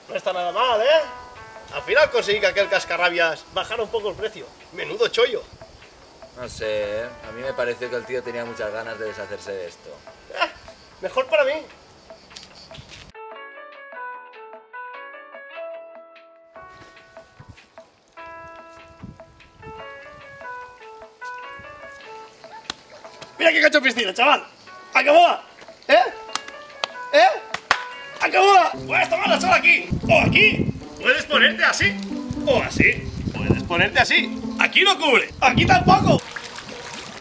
No está nada mal, ¿eh? Al final conseguí que aquel cascarrabias bajara un poco el precio. Menudo chollo. No sé, a mí me pareció que el tío tenía muchas ganas de deshacerse de esto. Mejor para mí. Mira qué cacho piscina, chaval. ¡Acabó! ¿Eh? ¡Acabó! Puedes tomarla solo aquí. O aquí. Puedes ponerte así. O así. Puedes ponerte así. Aquí no cubre. Aquí tampoco.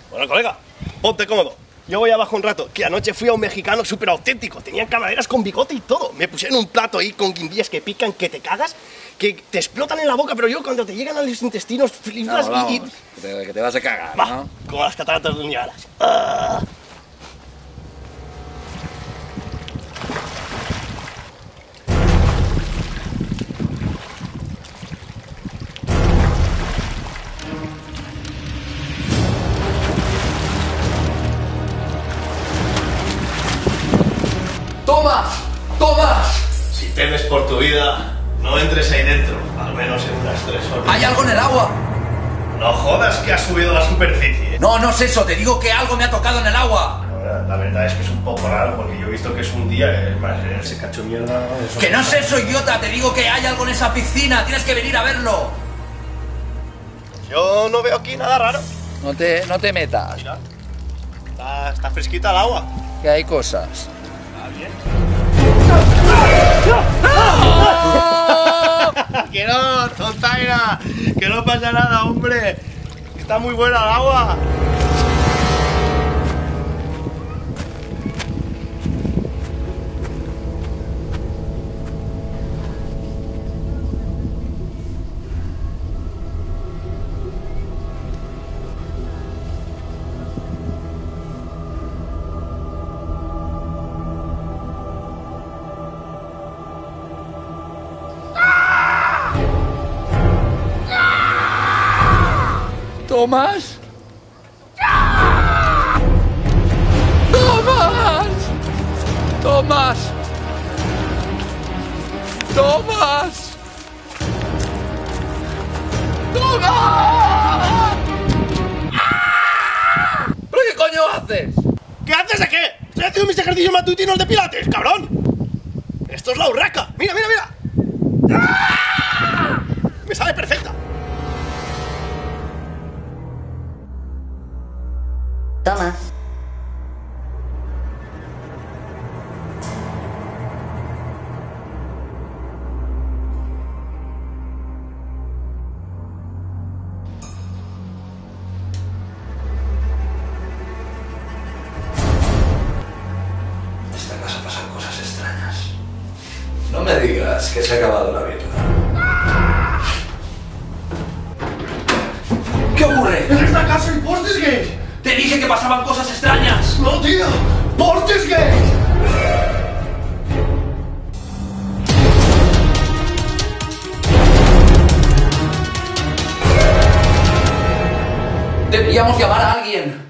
Bueno, colega, ponte cómodo. Yo voy abajo un rato, que anoche fui a un mexicano súper auténtico. Tenían camareras con bigote y todo. Me pusieron un plato ahí con guindillas que pican, que te cagas, que te explotan en la boca, pero yo cuando te llegan a los intestinos flipas y... Que te vas a cagar, Va, ¿no? como las cataratas del Niágara. ¡Tomás! ¡Tomás! Si temes por tu vida, no entres ahí dentro, al menos en unas 3 horas. ¡Hay algo en el agua! No jodas que has subido a la superficie. No, no es eso, te digo que algo me ha tocado en el agua. La verdad es que es un poco raro, porque yo he visto que es un día, es más, ese cacho de mierda... ¡Que no es eso, idiota! Te digo que hay algo en esa piscina, tienes que venir a verlo. Yo no veo aquí nada raro. No te metas, Mira, está fresquita el agua. que hay cosas. Está bien. ¡Oh! Que no, tontaina, que no pasa nada, hombre. Está muy buena el agua. ¿Tomás? ¡Tomás! ¡Tomás! ¡Tomás! ¡Tomás! ¿Pero qué coño haces? ¿Qué haces de qué? Estoy haciendo mis ejercicios matutinos de pilates, cabrón. Esto es la urraca. Mira, mira, mira. ¡Ah! Me sale perfecta. Tomás. En esta casa pasan cosas extrañas. No me digas que se ha acabado la birra. ¿Qué ocurre? En esta casa hay postes gays. Te dije que pasaban cosas extrañas. No, tío. Postes gays. Deberíamos llamar a alguien.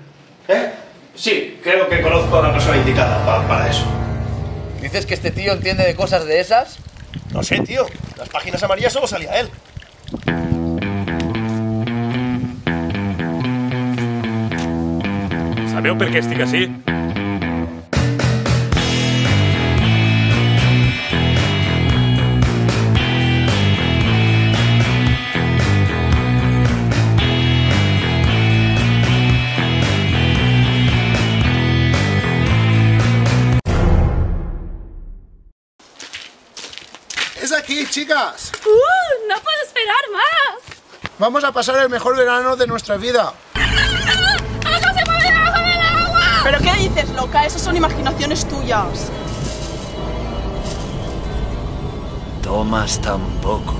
¿Eh? Sí, creo que conozco a la persona indicada para eso. ¿Dices que este tío entiende de cosas de esas? No sé, tío. Las páginas amarillas solo salía él. Sabeu per què estic així? ¡Es aquí, chicas! ¡No puedo esperar más! Vamos a pasar el mejor verano de nuestra vida. ¡Algo se mueve debajo del agua! ¿Pero qué dices, loca? Esas son imaginaciones tuyas. Tomás tampoco.